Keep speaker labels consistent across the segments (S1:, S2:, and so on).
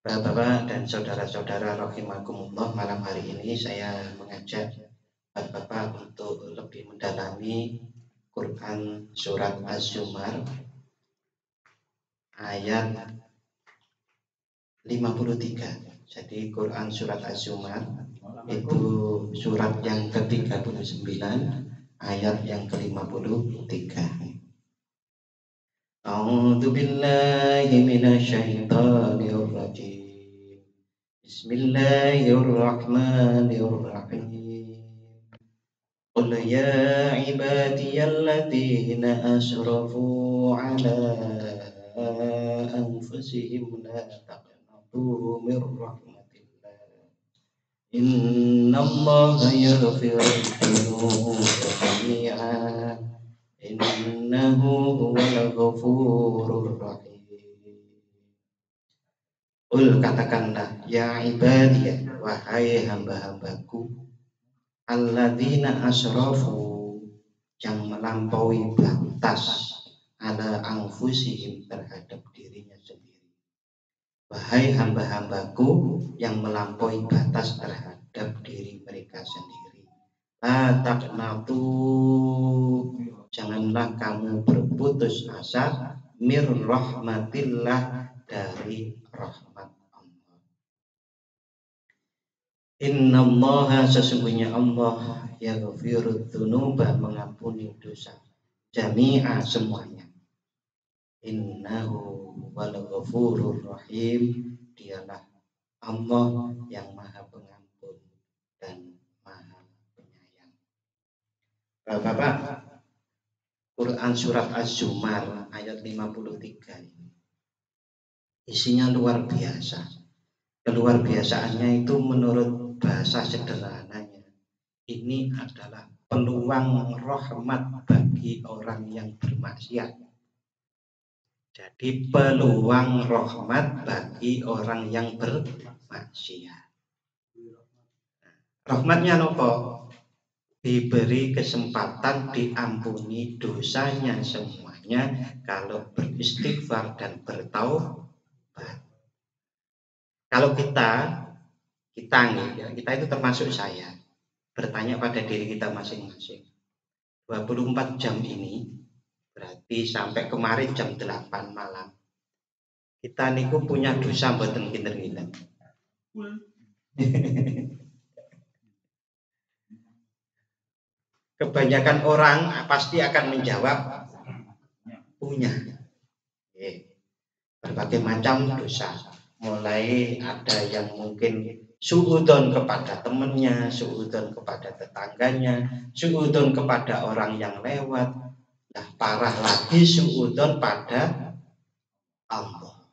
S1: Bapak-bapak dan saudara-saudara rahimakumullah, malam hari ini saya mengajak bapak-bapak untuk lebih mendalami Quran surat Az-Zumar ayat 53. Jadi Quran surat Az-Zumar itu surat yang ke-39 ayat yang ke-53. A'udzu billahi minasyaitonir rajim. Bismillahirrahmanirrahim. Qul ya ibadiyalladzina asrafu ala anfusihim la taqnatu mir rahmatillah. Innallaha yaghfiru dzunuba jami'a. Innahu huwal ghafurur rahim. Katakanlah, ya ibadiyah, wahai hamba-hambaku, alladzina asrafu, yang melampaui batas, ala anfusihim, terhadap dirinya sendiri. Wahai hamba-hambaku yang melampaui batas terhadap diri mereka sendiri, la taqnatu, janganlah kamu berputus asa, mir rahmatillah, dari rahmat Allah. Innallaha, sesungguhnya Allah, yaghfirudz dzunuba, mengampuni dosa, jami'a, semuanya. Innahu wal ghafurur rahim, dialah Allah yang maha pengampun dan maha penyayang. Bapak, Quran surat Az-Zumar ayat 53 ini isinya luar biasa. Keluar biasaannya itu menurut bahasa sederhananya, ini adalah peluang rahmat bagi orang yang bermaksiat. Jadi peluang rahmat bagi orang yang bermaksiat. Rahmatnya nopo? Diberi kesempatan diampuni dosanya semuanya kalau beristighfar dan bertaubat. Kalau kita itu termasuk saya, bertanya pada diri kita masing-masing. 24 jam ini berarti sampai kemarin jam 8 malam. Kita niku punya dosa mboten kinten-kinten. Kebanyakan orang pasti akan menjawab punya. Berbagai macam dosa. Mulai ada yang mungkin suudzon kepada temannya, suudzon kepada tetangganya, suudzon kepada orang yang lewat. Nah, parah lagi suudzon pada Allah.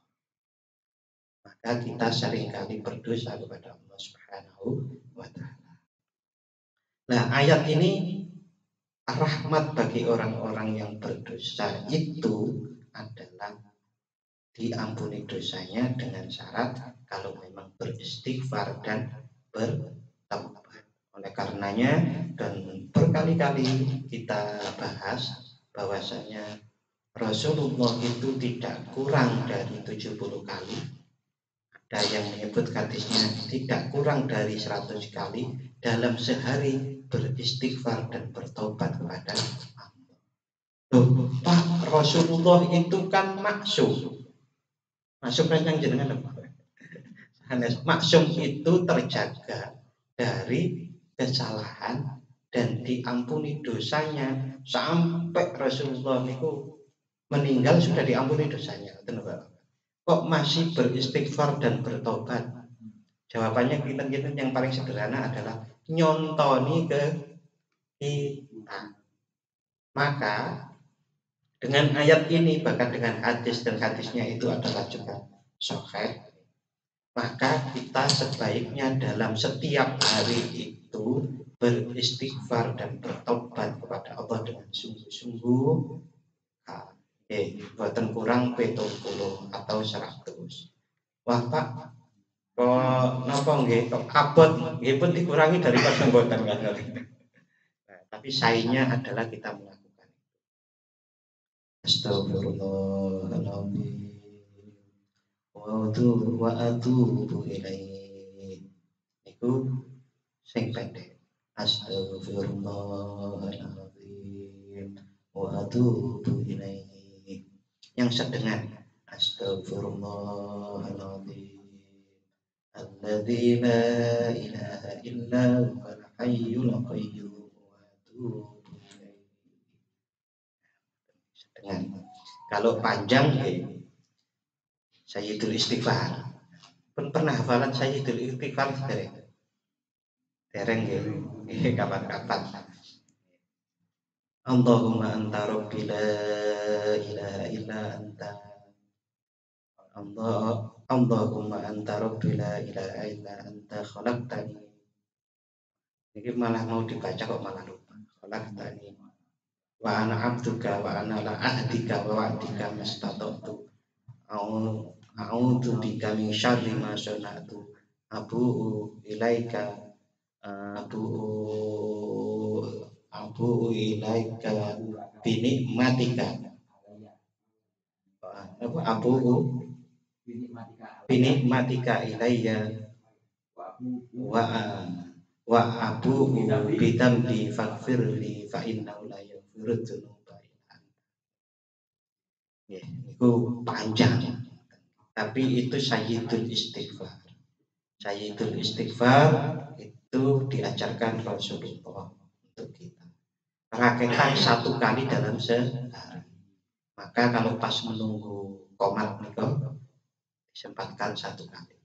S1: Maka kita seringkali berdosa kepada Allah Subhanahu wa ta'ala. Nah, ayat ini rahmat bagi orang-orang yang berdosa itu adalah diampuni dosanya dengan syarat kalau memang beristighfar dan bertaubat. Oleh karenanya, dan berkali-kali kita bahas bahwasanya Rasulullah itu tidak kurang dari 70 kali. Ada yang menyebut hadisnya tidak kurang dari 100 kali dalam sehari beristighfar dan bertobat kepada Allah. Loh, Pak, Rasulullah itu kan maksum. Maksum yang jenengan apa? Maksum itu terjaga dari kesalahan dan diampuni dosanya sampai Rasulullah itu meninggal sudah diampuni dosanya. Kok masih beristighfar dan bertobat? Jawabannya kita yang paling sederhana adalah nyontoni ke kita. Maka dengan ayat ini, bahkan dengan hadis, dan hadisnya itu adalah juga sahih, maka kita sebaiknya dalam setiap hari itu beristighfar dan bertobat kepada Allah dengan sungguh-sungguh. Buatan kurang 70 atau 100. Wah Pak, kok napa nggih kok abot nggih pun dikurangi dari mboten kan. Nah, tapi sainnya adalah kita melakukan. Astagfirullahaladzim. wa atubu ilaihi. Iku sing pendek. Astaghfirullahaladzim wa atubu ilaihi. Yang sedengan astaghfirullahaladzim alladzi la ilaha illa huwal hayyul qayyum wa atubu ilaihi. Sedengan. Kalau panjang Sayyidul Istighfar. Pernah hafalan Sayyidul Istighfar dereng nggih kapan-kapan. Allahumma anta rabbi la ilaha illa anta. Allahumma anta rabbi la ilaha illa anta khalaqtani. Ini malah mau dibaca kok malah lupa. Khalaqtani wa ana abduka wa ana la ahdika wa wa'dika mastata'tu. A'udzu bika min syarri ma sana'tu. Abu'u ilaika abu'u ilaika binikmatika. Abu'u binikmatika ilayya wa abu'u bidambi faghfirli fa innahu la yaghfiru dzunuba illa anta. Ya, itu panjang. Tapi itu Sayyidul Istighfar. Sayyidul Istighfar itu diajarkan Rasulullah untuk kita. Rakaikan 1 kali dalam sehari. Maka kalau pas menunggu qomat niku disempatkan 1 kali.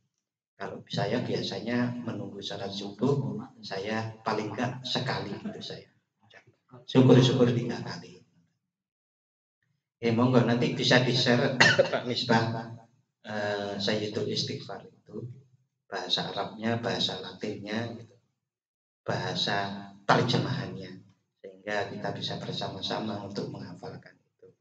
S1: Kalau saya biasanya menunggu salat subuh, saya paling enggak sekali itu saya. Syukur-syukur 3 kali. Monggo nanti bisa di-share Pak Misbah Sayyidul Istighfar itu bahasa Arabnya, bahasa Latinnya, gitu. Bahasa terjemahannya, sehingga kita bisa bersama-sama untuk menghafalkan itu.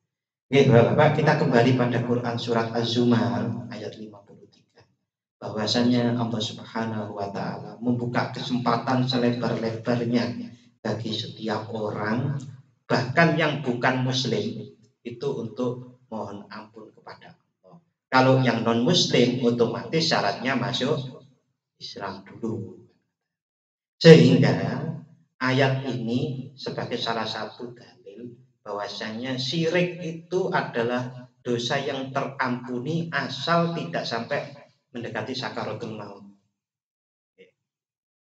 S1: Oke, Bapak, kita kembali pada Quran surat Az-Zumar ayat 53. Bahwasanya Allah Subhanahu wa taala membuka kesempatan selebar-lebarnya bagi setiap orang, bahkan yang bukan muslim, itu untuk mohon ampun kepada Allah. Kalau yang non muslim otomatis syaratnya masuk Islam dulu. Sehingga ayat ini sebagai salah satu dalil bahwasanya syirik itu adalah dosa yang terampuni asal tidak sampai mendekati sakaratul maut.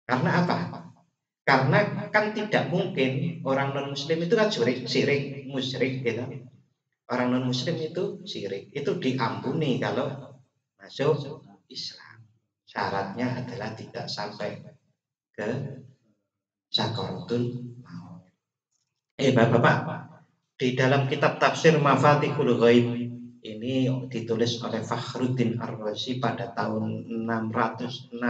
S1: Karena apa? Karena kan tidak mungkin orang non muslim itu kan syirik musyrik gitu. Orang non muslim itu syirik itu diampuni kalau masuk Islam. Syaratnya adalah tidak sampai ke sakaratul maut. Bapak-bapak, di dalam kitab tafsir Mafatihul Ghaib ini ditulis oleh Fakhruddin Ar-Razi pada tahun 606,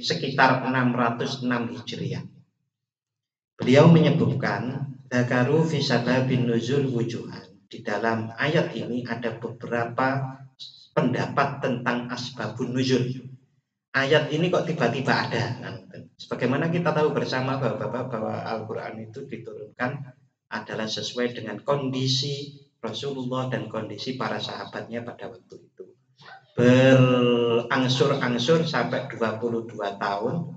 S1: sekitar 606 Hijriah. Beliau menyebutkan dzakaru fi sababin nuzul wujuhan. Di dalam ayat ini ada beberapa pendapat tentang asbabun nuzul. Ayat ini kok tiba-tiba ada. Sebagaimana kita tahu bersama bahwa Al-Quran itu diturunkan adalah sesuai dengan kondisi Rasulullah dan kondisi para sahabatnya pada waktu itu. Berangsur-angsur sampai 22 tahun,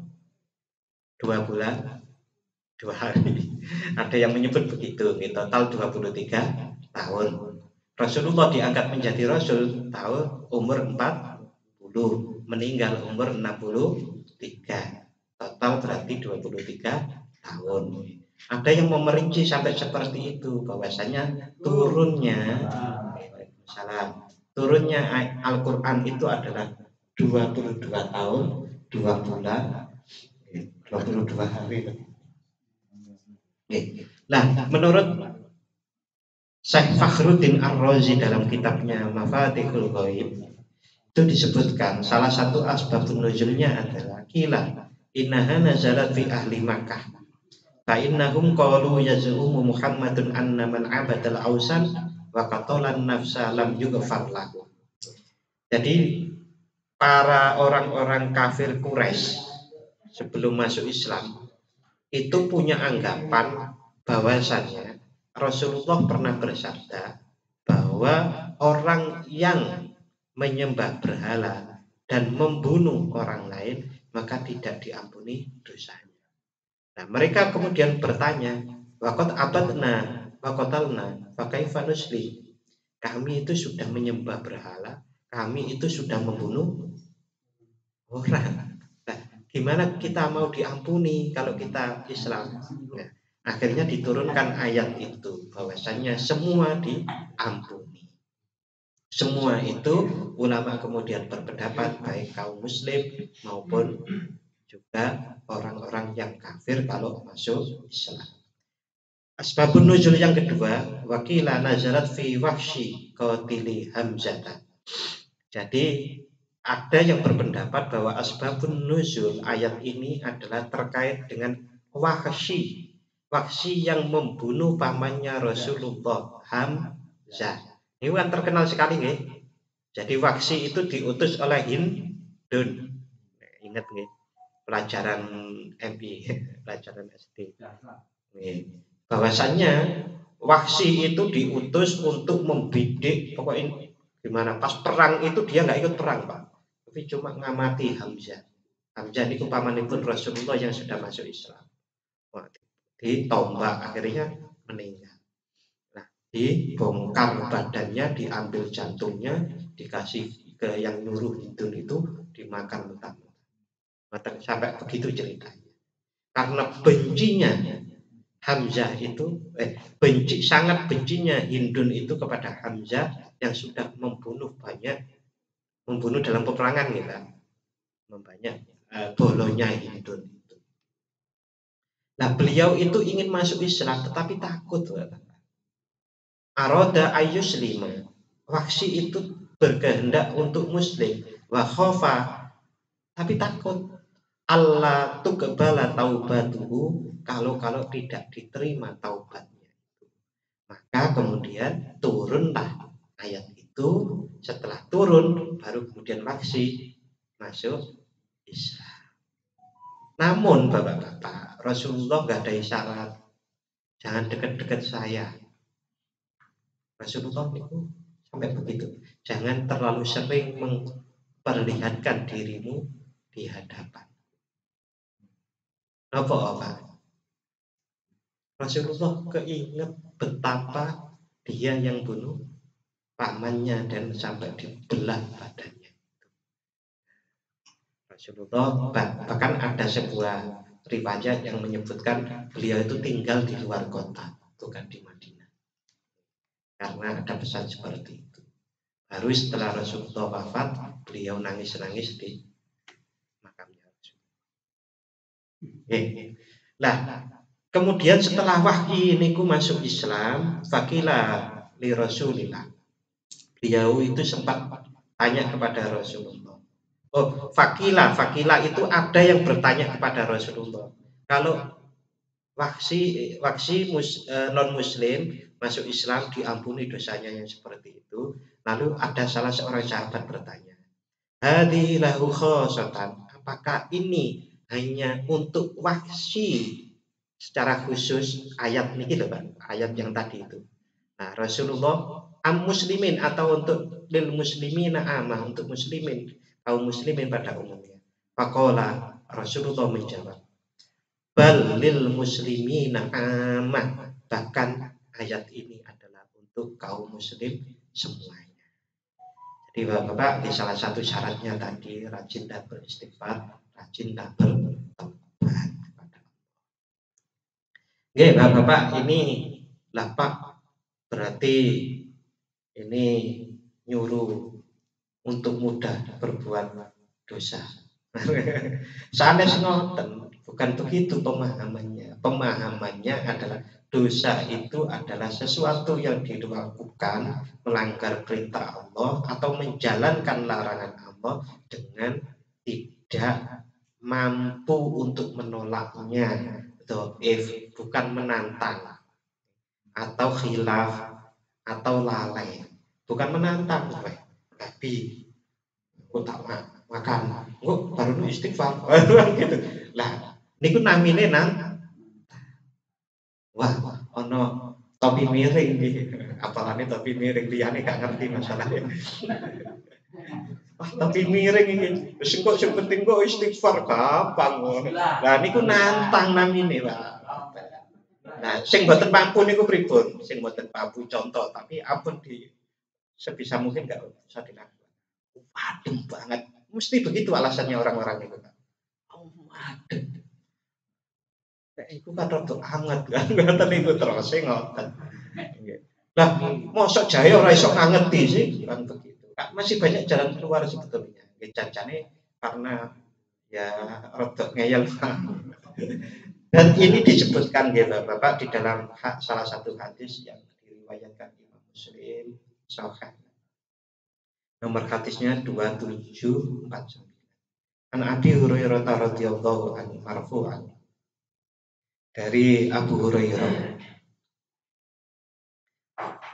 S1: 2 bulan, 2 hari. Ada yang menyebut begitu, total 23 tahun. Rasulullah diangkat menjadi Rasul tahun umur 40, meninggal umur 63. Total berarti 23 tahun. Ada yang memerinci sampai seperti itu, bahwasanya turunnya Al-Quran itu adalah 22 tahun, 2 bulan, 22 hari. Nah, menurut Syekh Fakhruddin Ar-Razi dalam kitabnya Mafatihul Ghaib itu disebutkan salah satu asbabun nuzulnya adalah kila innaha nazalat fi ahli Makkah fa innahum qalu yaz'umu Muhammadun anna man 'abadal ausan wa qatalan nafsa lam yughfar lahu. Jadi para orang-orang kafir Quraisy sebelum masuk Islam itu punya anggapan bahwasanya Rasulullah pernah bersabda bahwa orang yang menyembah berhala dan membunuh orang lain, maka tidak diampuni dosanya. Nah, mereka kemudian bertanya, waqad abadna waqatalna fakaifa nusli. Kami itu sudah menyembah berhala, kami itu sudah membunuh orang. Nah, gimana kita mau diampuni kalau kita Islam? Nah, akhirnya diturunkan ayat itu bahwasanya semua diampuni. Semua itu ulama kemudian berpendapat baik kaum muslim maupun juga orang-orang yang kafir kalau masuk Islam. Asbabun nuzul yang kedua, wakila nazarat fi wahsy qatili Hamzah. Jadi ada yang berpendapat bahwa asbabun nuzul ayat ini adalah terkait dengan Wahsy. Wahsy yang membunuh pamannya Rasulullah Hamzah. Ini kan terkenal sekali nih. Jadi Wahsy itu diutus oleh Hindun. Ingat nih, pelajaran MI, pelajaran SD. Bahwasannya Wahsy itu diutus untuk membidik, pokoknya gimana pas perang itu dia nggak ikut perang Pak, tapi cuma ngamati Hamzah. Hamzah itu pamanipun Rasulullah yang sudah masuk Islam. Wah, ditombak akhirnya meninggal. Nah, dibongkar badannya, diambil jantungnya, dikasih ke yang nyuruh Hindun itu, dimakan mentah-mentah. Sampai begitu ceritanya. Karena bencinya Hamzah itu sangat bencinya Hindun itu kepada Hamzah yang sudah membunuh dalam peperangan gitu, membanyak bolonya Hindun. Nah, beliau itu ingin masuk Islam tetapi takut. Aroda ayyuslima. Wahsy itu berkehendak untuk muslim. Wa khofa, tapi takut. Allah tuqbala taubatuhu, kalau tidak diterima taubatnya. Maka kemudian turunlah ayat itu. Setelah turun baru kemudian Wahsy masuk Islam. Namun Bapak-bapak, Rasulullah nggak ada isyarat jangan dekat-dekat saya. Rasulullah itu sampai begitu. Jangan terlalu sering memperlihatkan dirimu di hadapan. Apa? Rasulullah keinget betapa dia yang bunuh pamannya dan sampai dibelah badannya. Rasulullah bahkan ada sebuah riwayat yang menyebutkan beliau itu tinggal di luar kota, bukan di Madinah. Karena ada pesan seperti itu. Baru setelah Rasulullah wafat, beliau nangis-nangis di makamnya Rasulullah. Nah, kemudian setelah wahyu ini masuk Islam, fakila li Rasulillah. Beliau itu sempat tanya kepada Rasulullah. Oh, fakila itu ada yang bertanya kepada Rasulullah. Kalau Wahsy non muslim masuk Islam diampuni dosanya yang seperti itu. Lalu ada salah seorang sahabat bertanya, hadhihi lahu khossatan, apakah ini hanya untuk Wahsy secara khusus ayat ini loh Pak, ayat yang tadi itu. Nah, Rasulullah muslimin atau untuk lil muslimina amah, untuk muslimin, kaum muslimin pada umumnya. Faqala, Rasulullah menjawab, bal lil muslimina amah, bahkan ayat ini adalah untuk kaum muslim semuanya. Jadi Bapak, di salah satu syaratnya tadi rajin dan beristighfar, rajin dan bertobat. Oke, Bapak, ini lah Pak, berarti ini nyuruh untuk mudah berbuat dosa. Sanes ngoten, bukan begitu pemahamannya. Pemahamannya adalah dosa itu adalah sesuatu yang dilakukan melanggar perintah Allah atau menjalankan larangan Allah dengan tidak mampu untuk menolaknya. If bukan menantang atau khilaf atau lalai, bukan menantang, tapi kok tak makan, kok baru istighfar, gitu. Lah, niku namine wah, ono topi miring nih, apalagi topi miring liyane gak ngerti masalahnya. Wah, tapi miring ini. Wis kok sing penting kok istighfar gampang. Lah niku nantang namine, Pak. Nah, sing mboten mampu niku pripun? Sing mboten mampu contoh, tapi ampun di sebisa mungkin enggak usah dilakukan. Adem banget. Mesti begitu alasannya orang-orang itu, Pak. Oh, adem. Nek iku kan rada anget kan, ngoten niku terus ngoten. Lah, mosok jahe ora iso ngangeti sih, kan begitu. Masih banyak jalan keluar sebetulnya. Jancane karena ya rada ngeyel. Dan ini disebutkan ya Bapak di dalam salah satu hadis yang diriwayatkan Imam Muslim Sahih. Nomor hadisnya 2749. An Abi Hurairah radhiyallahu anhu marfu'an. Dari Abu Hurairah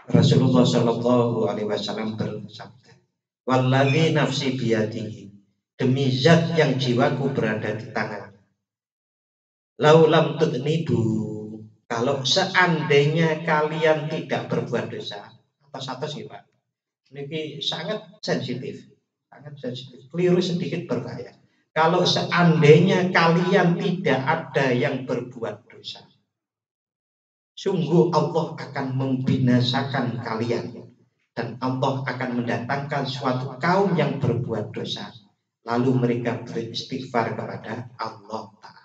S1: Rasulullah Shallallahu alaihi wasallam bersabda, "Walladzi nafsi biyadihi." Demi zat yang jiwaku berada di tangan. Laulam tutnibu, kalau seandainya kalian tidak berbuat dosa, atas-atas sih Pak, ini sangat sensitif, keliru sedikit berbahaya. Kalau seandainya kalian tidak ada yang berbuat dosa, sungguh Allah akan membinasakan kalian dan Allah akan mendatangkan suatu kaum yang berbuat dosa, lalu mereka beristighfar kepada Allah Ta'ala.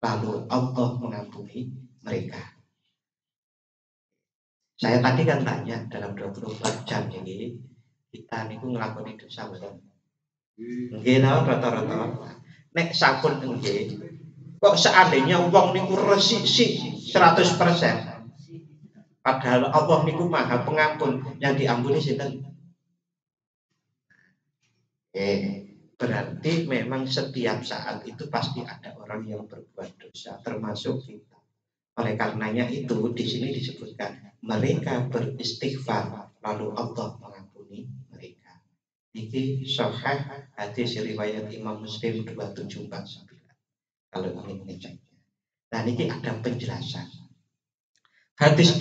S1: Lalu Allah mengampuni mereka. Saya tadi kan tanya dalam 24 jam ini kita niku nglakoni dosa mboten? Nggih ta rata-rata. Nek sampun nggih, kok seandainya wong niku resik-sik 100%. Padahal Allah niku Maha Pengampun, yang diampuni sinten? Berarti memang setiap saat itu pasti ada orang yang berbuat dosa, termasuk kita. Oleh karenanya itu di sini disebutkan mereka beristighfar lalu Allah mengampuni mereka. Ini sahih hadis riwayat Imam Muslim 2749. Kalau ingin ngeceknya. Nah ini ada penjelasan. Hadis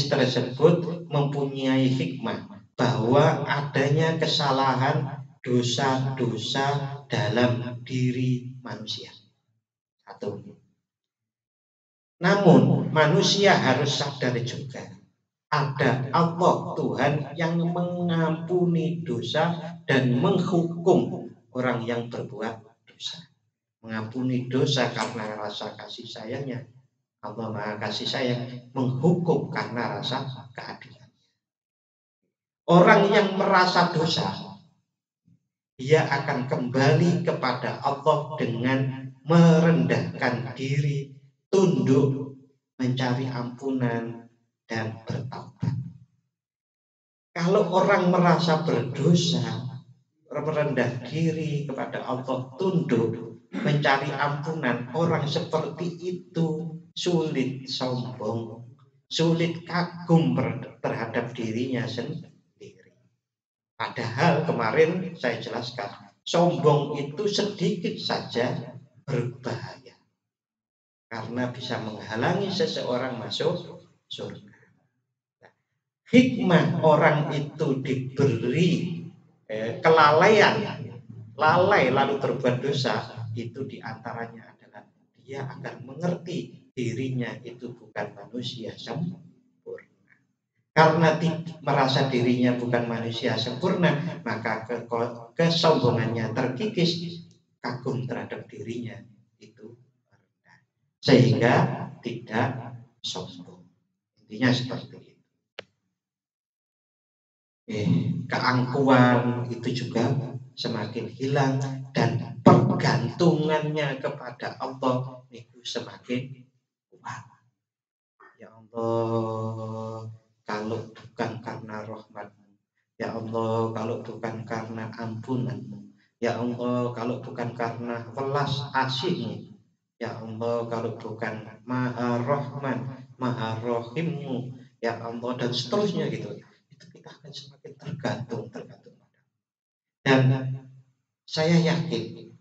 S1: tersebut mempunyai hikmah bahwa adanya kesalahan dosa-dosa dalam diri manusia. Satu. Namun manusia harus sadar juga ada Allah Tuhan yang mengampuni dosa dan menghukum orang yang berbuat dosa. Mengampuni dosa karena rasa kasih sayangnya. Allah Maha Kasih Sayang, menghukum karena rasa keadilan. Orang yang merasa dosa, dia akan kembali kepada Allah dengan merendahkan diri, tunduk, mencari ampunan, dan bertaubat. Kalau orang merasa berdosa, merendah diri kepada Allah, tunduk, mencari ampunan, orang seperti itu sulit sombong, sulit kagum terhadap dirinya sendiri. Padahal kemarin saya jelaskan, sombong itu sedikit saja berbahaya karena bisa menghalangi seseorang masuk surga. Hikmah orang itu diberi kelalaian, lalai lalu berbuat dosa, itu diantaranya adalah dia akan mengerti dirinya itu bukan manusia sempurna. Karena merasa dirinya bukan manusia sempurna, maka kesombongannya terkikis, kagum terhadap dirinya itu rendah, sehingga tidak sombong. Intinya seperti itu. Keangkuhan itu juga semakin hilang dan pergantungannya kepada Allah itu semakin kuat. Ya Allah, kalau bukan karena rahmat-Mu, ya Allah, kalau bukan karena ampunan-Mu, ya Allah, kalau bukan karena welas asih-Mu, ya Allah, kalau bukan Maha Rahman, Maha Rahim-Mu, ya Allah, dan seterusnya gitu. Itu kita akan semakin tergantung pada. Dan saya yakin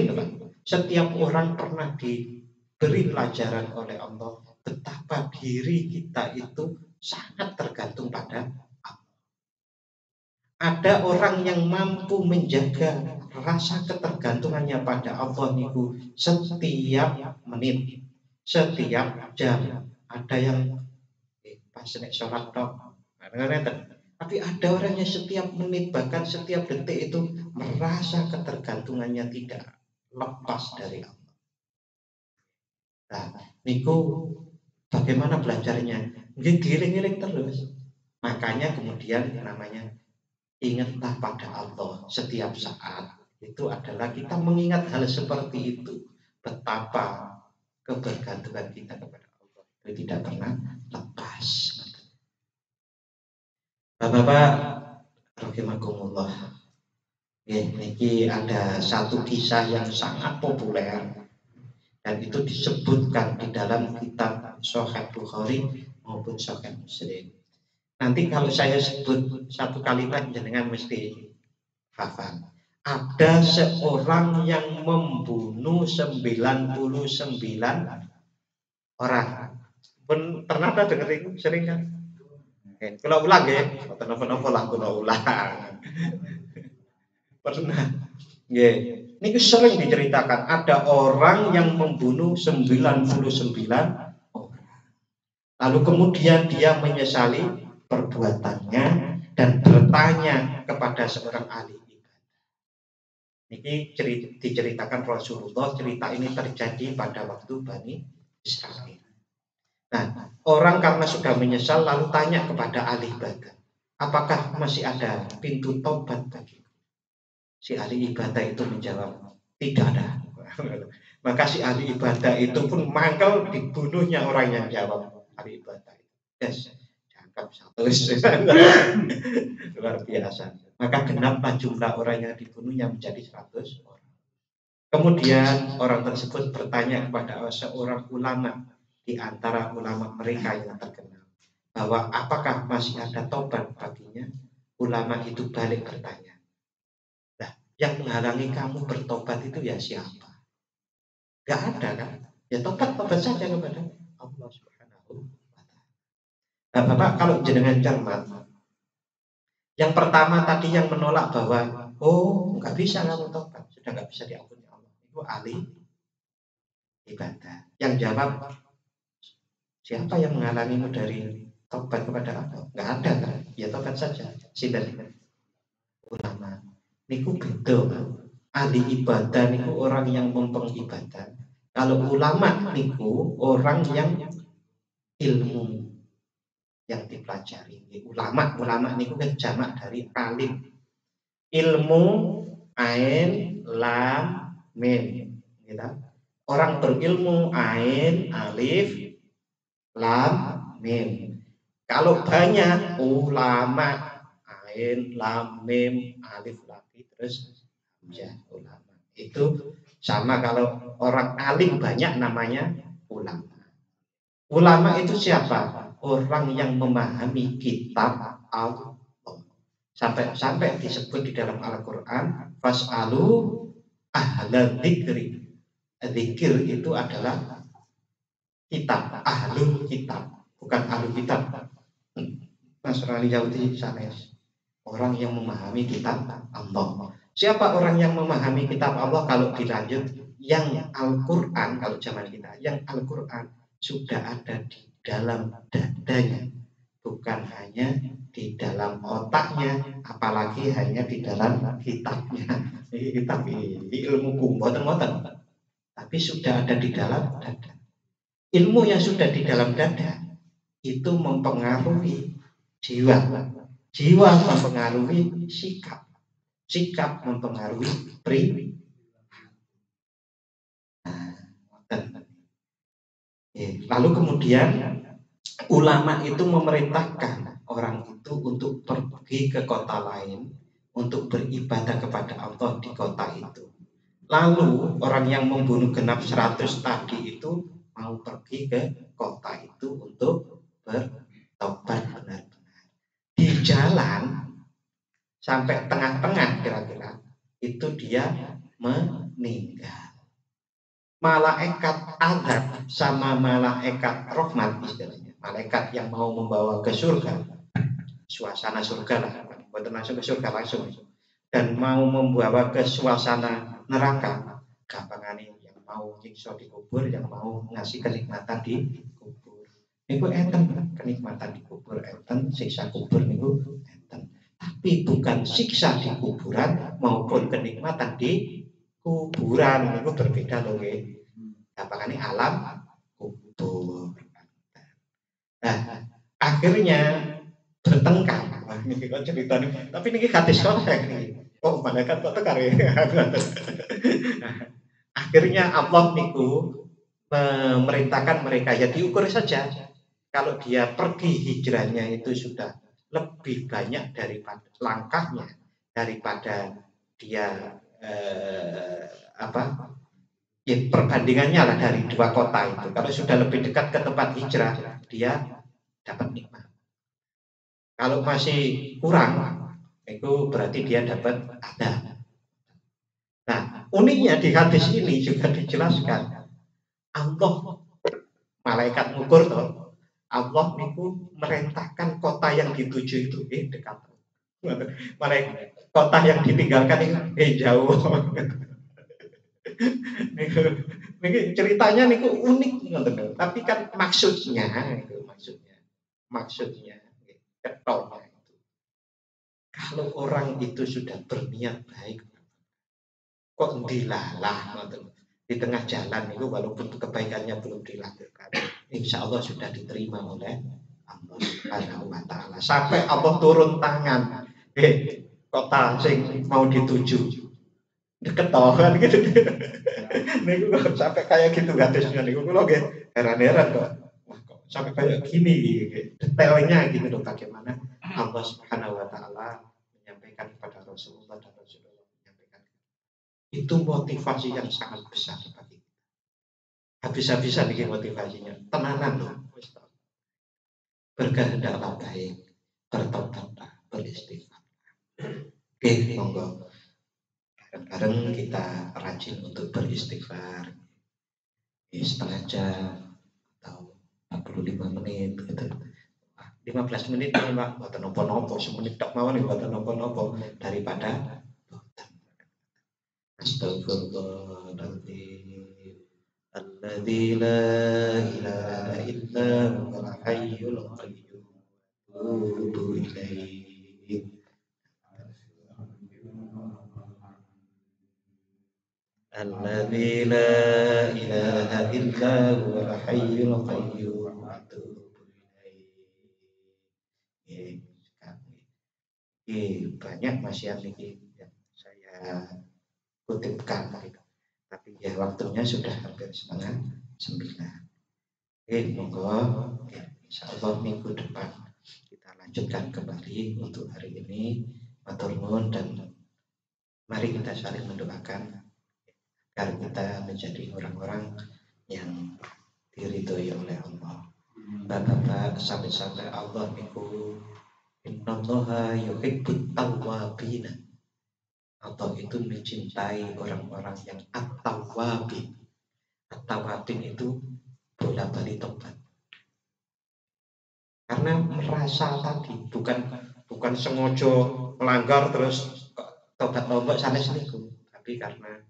S1: Bapak, setiap orang pernah diberi pelajaran oleh Allah betapa diri kita itu sangat tergantung pada Allah. ada orang yang mampu menjaga rasa ketergantungannya pada Allah niku setiap menit, setiap jam. Ada yang pas nek sholat tok, tapi ada orang yang setiap menit bahkan setiap detik itu merasa ketergantungannya tidak lepas dari Allah. Nah, niku bagaimana belajarnya? Giling-giling terus. Makanya kemudian namanya ingatlah pada Allah setiap saat. Itu adalah kita mengingat hal seperti itu. Betapa kebergantungan kita kepada Allah itu tidak pernah lepas. Bapak-bapak, rahimakumullah. Ini ada satu kisah yang sangat populer dan itu disebutkan di dalam kitab Sahih Bukhari maupun Sahih Muslim. Nanti kalau saya sebut satu kalimat jenengan mesti hafal. Ada seorang yang membunuh 99 orang. Pernah ada dengerin sering kan? Kalau ulang ya, apa-apa lah kalau ulang. Pernah. Ini sering diceritakan ada orang yang membunuh 99 orang. Lalu kemudian dia menyesali perbuatannya dan bertanya kepada seorang ahli ibadah. Ini diceritakan Rasulullah, cerita ini terjadi pada waktu Bani Israil. Nah, orang karena sudah menyesal lalu tanya kepada ahli ibadah, apakah masih ada pintu taubat bagiku? Si ahli ibadah itu menjawab, tidak ada. Maka si ahli ibadah itu pun mangkel dibunuhnya orang yang jawab ahli ibadah itu. Yes, jangkap satu. Luar biasa. Maka genaplah jumlah orang yang dibunuhnya menjadi 100 orang. Kemudian orang tersebut bertanya kepada seorang ulama di antara ulama mereka yang terkenal bahwa apakah masih ada tobat baginya. Ulama itu balik bertanya, nah, yang menghalangi kamu bertobat itu ya siapa? Gak ada kan? Ya tobat saja kepada Allah Subhanahu wa ta'ala. Nah, Bapak kalau jenengan cermat, yang pertama tadi yang menolak bahwa nggak bisa kamu tobat, sudah nggak bisa diampuni Allah, itu ahli ibadah. Yang jawab, siapa yang menghalangimu dari tobat kepada Allah? Nggak ada kan? Ya tobat saja. Sinten ulama. Niku beda. Ahli ibadah niku orang yang memperibadah. Kalau ulama niku orang yang ilmu yang dipelajari. Ulama niku kan jamak dari alim. Ilmu ain lam mim. Gitu. Orang berilmu ain alif lam mim. Kalau banyak ulama ain lam mim alif lagi terus hamzah ulama. Itu sama kalau orang alim banyak namanya ulama. Ulama itu siapa? Orang yang memahami kitab Allah. Sampai disebut di dalam Al-Qur'an fas'alu ahla dzikri. Dzikir itu adalah kitab, ahlul kitab, bukan ahlul kitab. Nasrani Yahudi sanes. Orang yang memahami kitab Allah. Siapa orang yang memahami kitab Allah? Kalau dilanjut, yang Al-Quran, kalau zaman kita, yang Al-Quran sudah ada di dalam dadanya, bukan hanya di dalam otaknya, apalagi hanya di dalam kitabnya. Kitab ini ilmu kumboten-boten, tapi sudah ada di dalam dada. Ilmu yang sudah di dalam dada itu mempengaruhi jiwa. Jiwa mempengaruhi sikap. Sikap mempengaruhi perilaku. Lalu kemudian ulama itu memerintahkan orang itu untuk pergi ke kota lain untuk beribadah kepada Allah di kota itu. Lalu orang yang membunuh genap 100 tadi itu mau pergi ke kota itu untuk bertobat benar-benar. Di jalan sampai tengah-tengah kira-kira itu dia meninggal. Malaikat azab sama malaikat rahmat istilahnya. Malaikat yang mau membawa ke surga, suasana surga lah, mboten langsung ke surga langsung. Dan mau membawa ke suasana neraka, gampangane yang mau nyiksa di kubur, yang mau ngasih kenikmatan di kubur. Niku enten kenikmatan di kubur enten, siksa kubur niku enten. Tapi bukan siksa di kuburan maupun kenikmatan di kuburan niku berbeda lho nggih. Gampangane alam kubur. Nah, akhirnya bertengkar. Wah, niki kok ceritanya. Tapi niki hadis sahih niki. Oh, malaikat kok tekar ya. Akhirnya Allah niku memerintahkan mereka ya diukur saja. Kalau dia pergi hijrahnya itu sudah lebih banyak daripada langkahnya daripada dia ya perbandingannya lah dari dua kota itu. Kalau sudah lebih dekat ke tempat hijrah, dia dapat nikmat. Kalau masih kurang, itu berarti dia dapat adab. Nah, uniknya di hadis ini juga dijelaskan Allah malaikat ngukur toh. Allah niku merentahkan kota yang dituju itu dekat. Malaikat kota yang ditinggalkan itu jauh. Niku ceritanya niku unik ngoten. Tapi kan maksudnya ketolnya itu. Kalau orang itu sudah berniat baik, kok dilalah ngoten. Di tengah jalan itu walaupun kebaikannya belum dilakukan, insya Allah sudah diterima oleh Allah Subhanahu wa taala. Sampai Allah turun tangan, kota sing mau dituju deket kan gitu. Niku kok sampai kayak gitu hadisnya niku kula nggih heran-heran kok. Wah, kok sampai kayak gini detailnya gitu loh bagaimana Allah Subhanahu wa taala menyampaikan kepada Rasulullah dan Rasulullah menyampaikan. Itu motivasi yang sangat besar bagi kita. Habis-habisan ini motivasinya. Tenanan loh. Berkehendaklah baik, bertobatlah, beristighfar. Oke, monggo. Bareng-bareng kita rajin untuk beristighfar. Setengah jam atau 45 menit gitu. 15 menit Pak, buatan nopo-nopo, semenit tak mau nih buatan nopo-nopo daripada Astagfirullahaladzim Alladzi la ilaha illa huwal hayyul qayyum Tubu ilaihi Alladzi la ilaha illa huwal hayyul qayyum Tubu ilaihi. Banyak maksiat ini yang saya kutipkan gitu. Tapi ya waktunya sudah hampir 8:30. Monggo insya Allah minggu depan kita lanjutkan kembali untuk hari ini. Matur nuwun dan mari kita saling mendoakan agar kita menjadi orang-orang yang diridhoi oleh Allah. Bapak sampai Allah niku innallaha yuhibbut tawwabin. Allah itu mencintai orang-orang yang at-tawwabin. At-tawwabin itu bola-balik tobat. Karena merasa tadi bukan sengaja melanggar terus tobat lombok sanes niku, tapi karena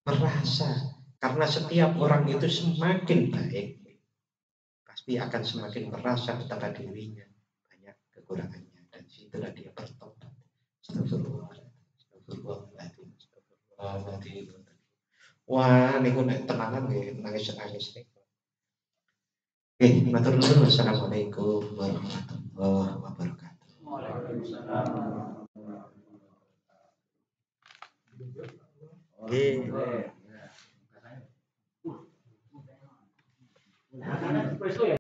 S1: merasa, karena setiap orang itu semakin baik pasti akan semakin merasa betapa dirinya banyak kekurangannya dan situlah dia bertobat. Astagfirullahaladzim. Wah, niku nek tenanan nggih nangis-nangis niku. Oke, matur nuwun. Wassalamualaikum warahmatullahi wabarakatuh. Waalaikumsalam. Nggih.